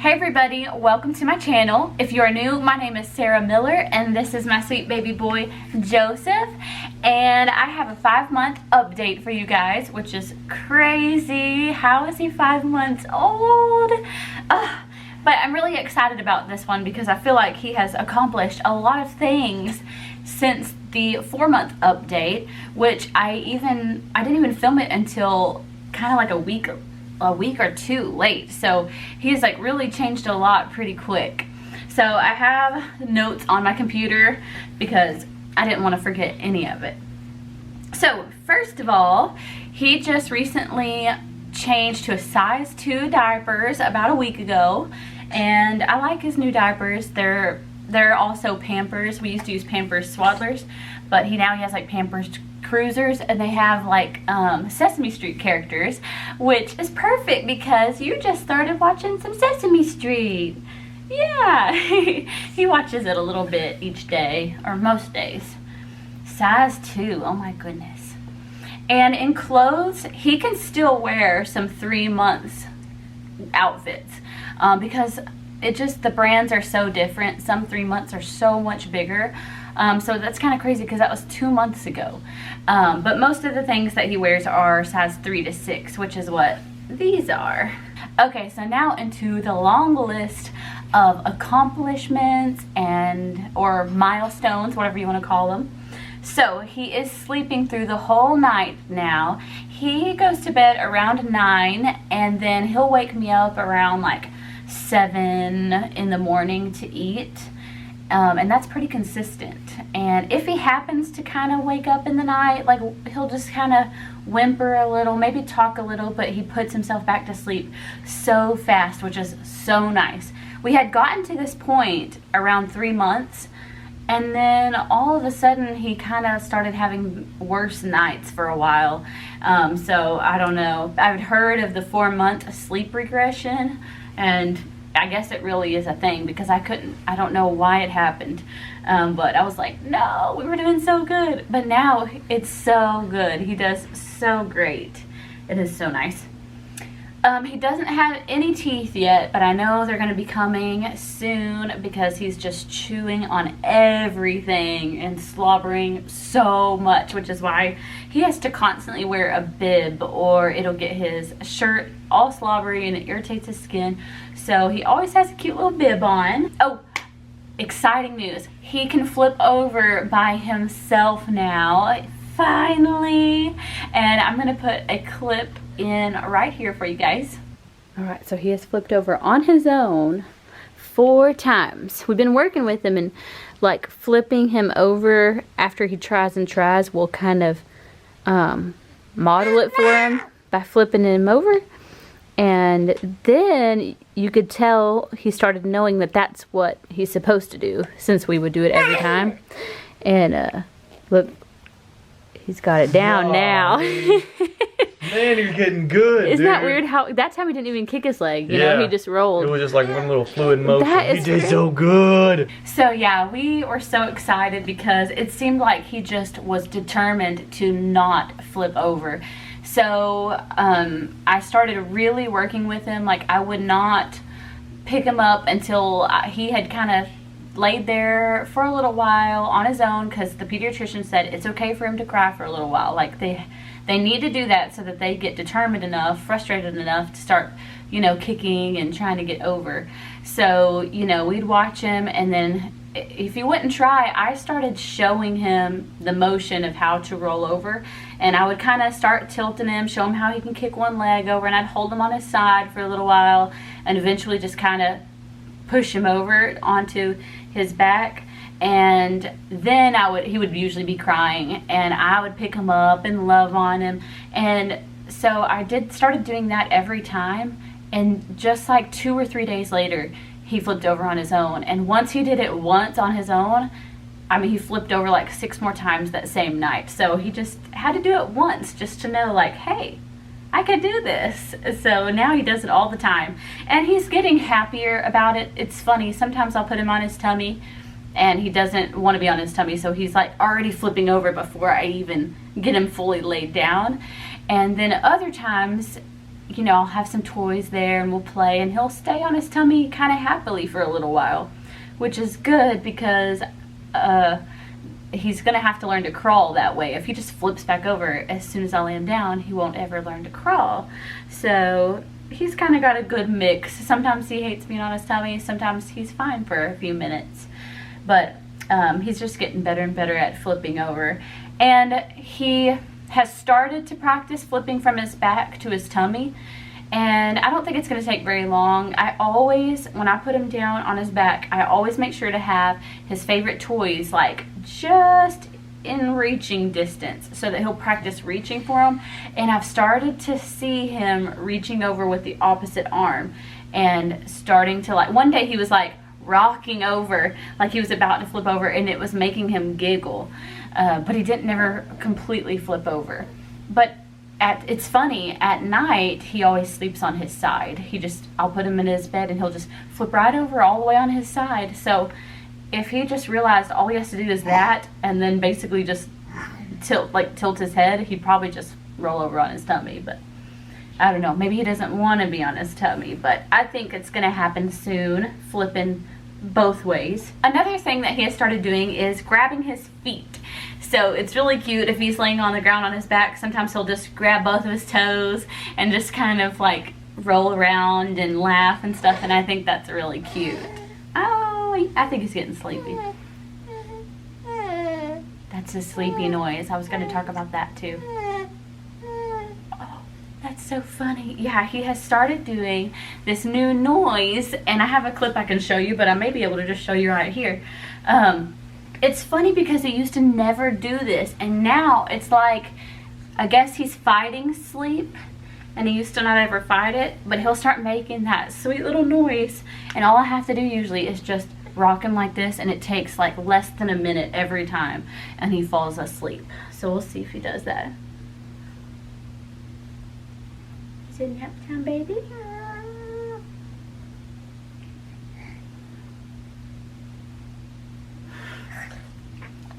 Hey everybody, welcome to my channel. If you are new, my name is Sarah Miller and this is my sweet baby boy Joseph, and I have a 5-month update for you guys, which is crazy. How is he 5 months old? But I'm really excited about this one because I feel like he has accomplished a lot of things since the 4-month update, which I didn't even film it until kind of like a week or two late. So he's like really changed a lot pretty quick. So I have notes on my computer because I didn't want to forget any of it. So first of all, he just recently changed to a size 2 diapers about a week ago, and I like his new diapers. They're also Pampers. We used to use Pampers Swaddlers, but now he has like Pampers Cruisers, and they have like Sesame Street characters, which is perfect because you just started watching some Sesame Street. Yeah, he watches it a little bit each day, or most days. Size 2, oh my goodness. And in clothes, he can still wear some 3 months outfits because the brands are so different. Some 3 months are so much bigger. So that's kind of crazy because that was 2 months ago. But most of the things that he wears are size 3 to 6, which is what these are. Okay, so now into the long list of accomplishments or milestones, whatever you want to call them. So he is sleeping through the whole night now. He goes to bed around 9, and then he'll wake me up around like 7 in the morning to eat. And that's pretty consistent. And if he happens to kind of wake up in the night, like he'll just kind of whimper a little, maybe talk a little, but he puts himself back to sleep so fast, which is so nice. We had gotten to this point around 3 months, and then all of a sudden he kind of started having worse nights for a while. So I don't know. I've heard of the 4-month sleep regression, and I guess it really is a thing because I don't know why it happened. But I was like, no, we were doing so good. But now it's so good. He does so great. It is so nice. He doesn't have any teeth yet, but I know they're going to be coming soon because he's just chewing on everything and slobbering so much, which is why he has to constantly wear a bib or it'll get his shirt all slobbery and it irritates his skin. So he always has a cute little bib on. Oh, exciting news. He can flip over by himself now, finally. And I'm going to put a clip in right here for you guys. Alright, so he has flipped over on his own 4 times. We've been working with him and like flipping him over after he tries and tries. We'll kind of model it for him by flipping him over. And then you could tell he started knowing that that's what he's supposed to do, since we would do it every time. And look, he's got it down now. Man, you're getting good. Isn't that weird? How that time he didn't even kick his leg. You know, he just rolled. It was just like one little fluid motion. He did so good. So yeah, we were so excited because it seemed like he just was determined to not flip over. So I started really working with him. Like I would not pick him up until he had kind of laid there for a little while on his own, because the pediatrician said it's okay for him to cry for a little while. Like they need to do that so that they get determined enough, frustrated enough to start, kicking and trying to get over. So, we'd watch him, and then if he wouldn't try, I started showing him the motion of how to roll over, and I would kind of start tilting him, show him how he can kick one leg over, and I'd hold him on his side for a little while, and eventually just kind of push him over onto his back. And then he would usually be crying, and I would pick him up and love on him. And so I started doing that every time, and just like 2 or 3 days later, he flipped over on his own. And once he did it once on his own, he flipped over like 6 more times that same night. So he just had to do it once just to know, like, hey, I could do this. So now he does it all the time, and he's getting happier about it. It's funny, sometimes I'll put him on his tummy and he doesn't want to be on his tummy, so he's like already flipping over before I even get him fully laid down. And then other times you know, I'll have some toys there and we'll play, and he'll stay on his tummy kind of happily for a little while, which is good because he's gonna have to learn to crawl that way. If he just flips back over as soon as I lay him down, he won't ever learn to crawl. So he's kind of got a good mix. Sometimes he hates being on his tummy, sometimes he's fine for a few minutes, but he's just getting better and better at flipping over. And he has started to practice flipping from his back to his tummy, and I don't think it's going to take very long. I always, when I put him down on his back, I always make sure to have his favorite toys like just in reaching distance so that he'll practice reaching for them. And I've started to see him reaching over with the opposite arm and starting to, like, one day he was like rocking over like he was about to flip over, and it was making him giggle, but he didn't never completely flip over. But it's funny, at night he always sleeps on his side. I'll put him in his bed and he'll just flip right over all the way on his side. So if he just realized all he has to do is that, and then basically just tilt his head, he'd probably just roll over on his tummy. But I don't know, maybe he doesn't want to be on his tummy, but I think it's going to happen soon, flipping both ways. Another thing that he has started doing is grabbing his feet. So it's really cute if he's laying on the ground on his back. Sometimes he'll just grab both of his toes and just kind of like roll around and laugh and stuff, and I think that's really cute. Oh, I think he's getting sleepy. That's a sleepy noise. I was going to talk about that too. Oh, that's so funny. Yeah, he has started doing this new noise, and I have a clip I can show you, but I may be able to just show you right here. It's funny because he used to never do this, and now it's like, I guess he's fighting sleep, and he used to not ever fight it, but he'll start making that sweet little noise, and all I have to do usually is just rock him like this, and it takes like less than a minute every time, and he falls asleep. So we'll see if he does that. Is it nap time, baby?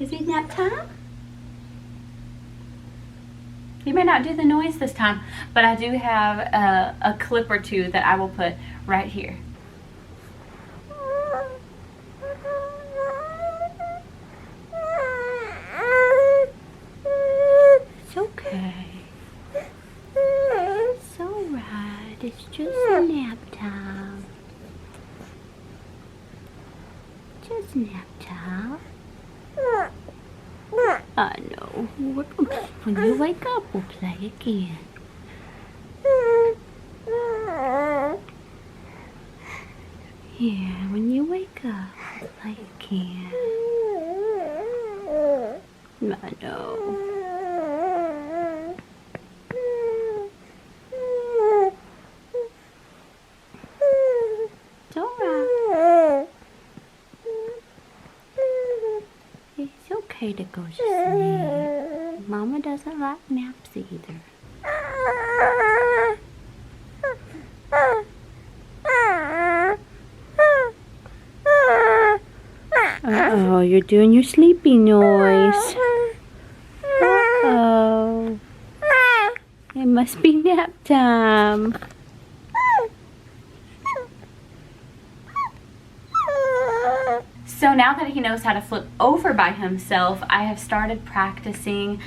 Is it nap time? He may not do the noise this time, but I do have a clip or two that I will put right here. It's okay. It's alright. It's just nap time. Just nap time. I know. When you wake up, we'll play again. Yeah, when you wake up, we'll play again. I know. It's alright. It's okay to go to sleep. Mama doesn't like naps either. Uh-oh, you're doing your sleepy noise. Uh-oh. It must be nap time. So now that he knows how to flip over by himself, I have started practicing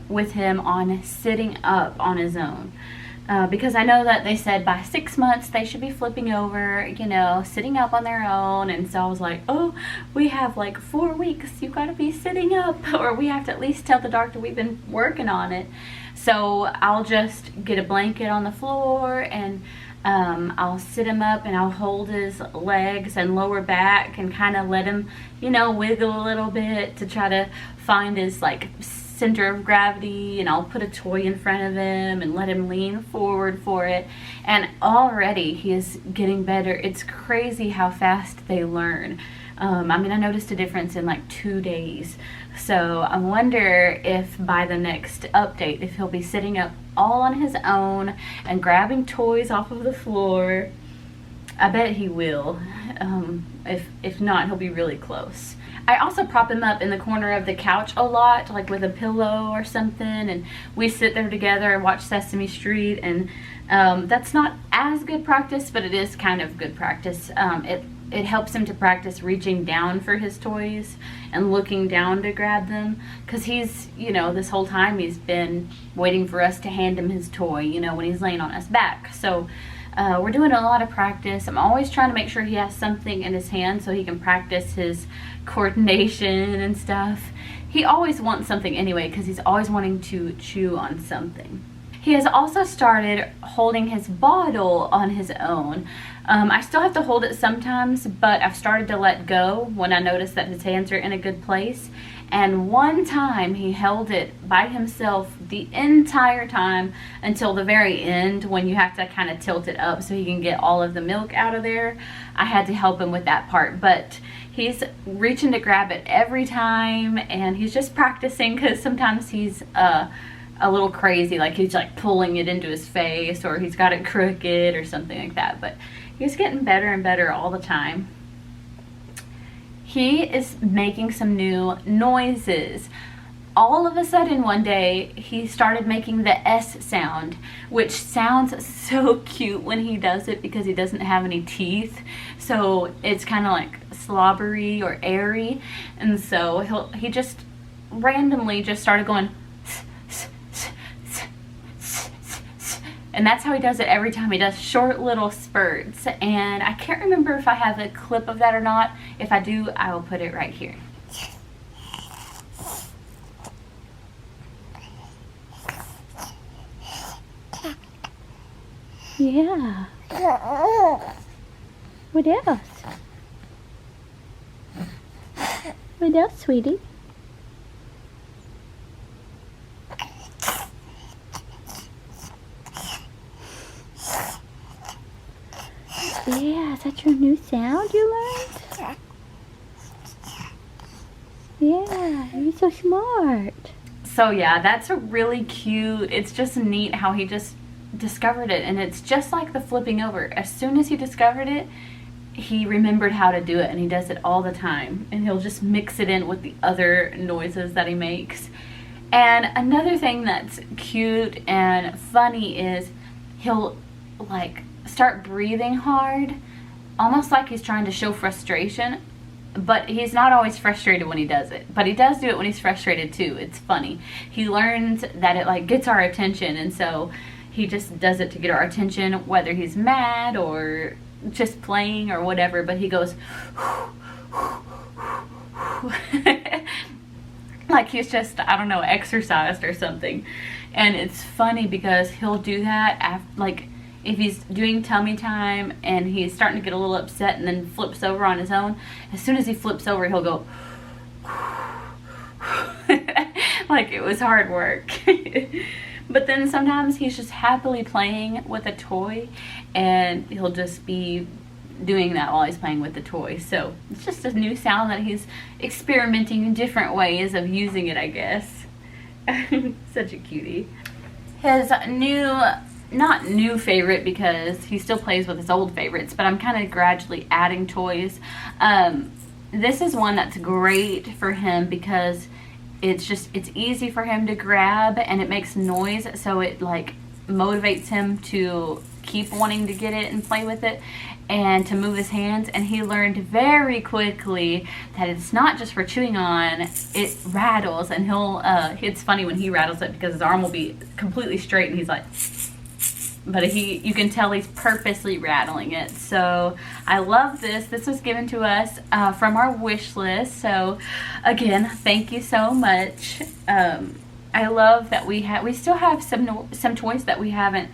with him on sitting up on his own. Because I know that they said by 6 months they should be flipping over, you know, sitting up on their own. And so I was like, oh, we have like 4 weeks, you gotta be sitting up, or we have to at least tell the doctor we've been working on it. So I'll just get a blanket on the floor, and I'll sit him up, and I'll hold his legs and lower back and kind of let him, you know, wiggle a little bit to try to find his like center of gravity. And I'll put a toy in front of him and let him lean forward for it. And already he is getting better. It's crazy how fast they learn. I mean, I noticed a difference in like 2 days. So I wonder if by the next update, if he'll be sitting up all on his own and grabbing toys off of the floor. I bet he will. If not, he'll be really close. I also prop him up in the corner of the couch a lot, like with a pillow or something, and we sit there together and watch Sesame Street, and That's not as good practice, but it is kind of good practice. It helps him to practice reaching down for his toys and looking down to grab them, because he's, you know, this whole time he's been waiting for us to hand him his toy, you know, when he's laying on his back. So we're doing a lot of practice. I'm always trying to make sure he has something in his hand so he can practice his coordination and stuff. He always wants something anyway, because he's always wanting to chew on something. He has also started holding his bottle on his own. I still have to hold it sometimes, but I've started to let go when I notice that his hands are in a good place. And one time he held it by himself the entire time until the very end, when you have to kind of tilt it up so he can get all of the milk out of there. I had to help him with that part, but he's reaching to grab it every time, and he's just practicing, because sometimes he's a little crazy, like he's like pulling it into his face, or he's got it crooked or something like that. But he's getting better and better all the time. He is making some new noises. All of a sudden one day he started making the S sound, which sounds so cute when he does it, because he doesn't have any teeth, so it's kind of like slobbery or airy. And so he just randomly just started going, and that's how he does it every time. He does short little spurts, and I can't remember if I have a clip of that or not. If I do, I will put it right here. Yeah. What else? What else, sweetie? Yeah, is that your new sound you learned? Yeah, you're so smart. So yeah, that's a really cute, it's just neat how he just discovered it, and it's just like the flipping over. As soon as he discovered it, he remembered how to do it, and he does it all the time, and he'll just mix it in with the other noises that he makes. And another thing that's cute and funny is he'll like start breathing hard, almost like he's trying to show frustration, but he's not always frustrated when he does it, but he does do it when he's frustrated too. It's funny. He learns that it like gets our attention, and so he just does it to get our attention, whether he's mad or just playing or whatever. But he goes like he's just, I don't know, exercised or something. And it's funny because he'll do that after, like, if he's doing tummy time and he's starting to get a little upset and then flips over on his own, as soon as he flips over, he'll go like it was hard work. But then sometimes he's just happily playing with a toy, and he'll just be doing that while he's playing with the toy. So it's just a new sound that he's experimenting in different ways of using it, I guess. Such a cutie. His not new favorite, because he still plays with his old favorites, but I'm kind of gradually adding toys. This is one that's great for him because it's easy for him to grab, and it makes noise, so it like motivates him to keep wanting to get it and play with it and to move his hands. And he learned very quickly that it's not just for chewing on, it rattles, and he'll it's funny when he rattles it because his arm will be completely straight and he's like, but you can tell he's purposely rattling it. So I love this. This was given to us from our wish list. So again, thank you so much. I love that we still have some toys that we haven't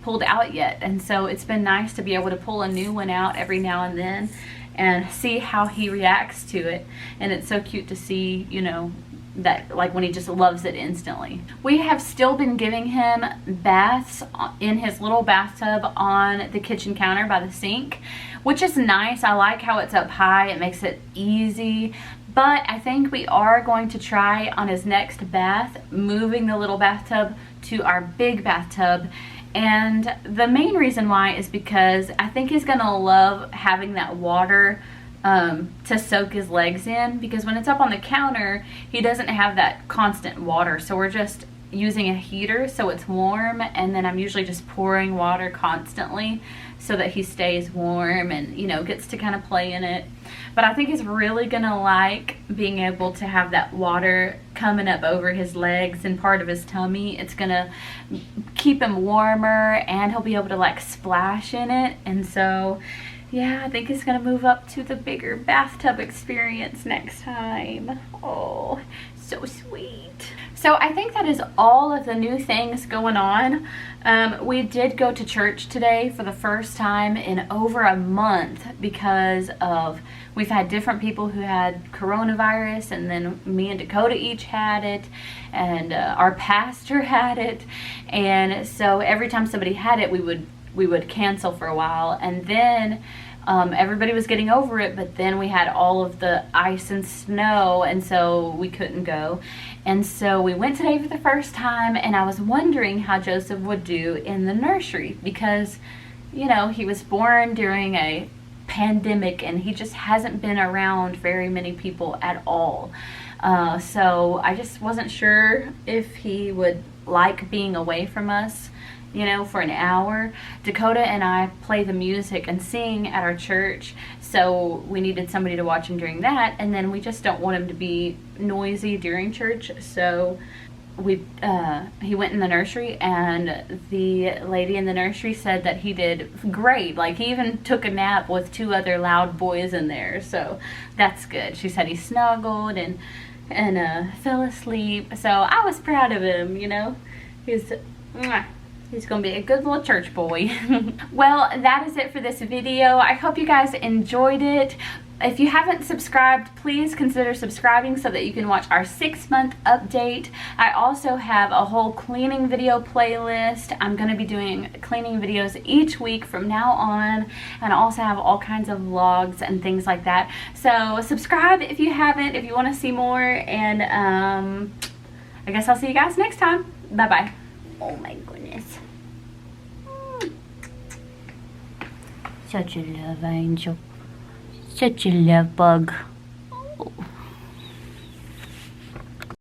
pulled out yet, and so it's been nice to be able to pull a new one out every now and then and see how he reacts to it. And it's so cute to see, you know, that like when he just loves it instantly. We have still been giving him baths in his little bathtub on the kitchen counter by the sink, which is nice. I like how it's up high. It makes it easy. But I think we are going to try on his next bath moving the little bathtub to our big bathtub. And the main reason why is because I think he's gonna love having that water to soak his legs in, because when it's up on the counter he doesn't have that constant water. So we're just using a heater so it's warm, and then I'm usually just pouring water constantly so that he stays warm and, you know, gets to kind of play in it. But I think he's really gonna like being able to have that water coming up over his legs and part of his tummy. It's gonna keep him warmer, and he'll be able to like splash in it. And so yeah, I think he's gonna move up to the bigger bathtub experience next time. Oh, so sweet. So I think that is all of the new things going on. We did go to church today for the first time in over a month because of, we've had different people who had coronavirus, and then me and Dakota each had it, and our pastor had it. And so every time somebody had it, we would cancel for a while, and then everybody was getting over it, but then we had all of the ice and snow, and so we couldn't go. And so we went today for the first time, and I was wondering how Joseph would do in the nursery because, you know, he was born during a pandemic and he just hasn't been around very many people at all. So I just wasn't sure if he would like being away from us, you know, for an hour. Dakota and I play the music and sing at our church, so we needed somebody to watch him during that, and then we just don't want him to be noisy during church. So he went in the nursery, and the lady in the nursery said that he did great. Like, he even took a nap with 2 other loud boys in there, so that's good. She said he snuggled and fell asleep, so I was proud of him, you know. He's gonna be a good little church boy. Well, that is it for this video. I hope you guys enjoyed it. If you haven't subscribed, please consider subscribing so that you can watch our 6-month update. I also have a whole cleaning video playlist. I'm gonna be doing cleaning videos each week from now on, and I also have all kinds of vlogs and things like that. So subscribe if you haven't, if you wanna see more, and I guess I'll see you guys next time. Bye-bye. Oh my goodness. Such a love angel. Such a love bug.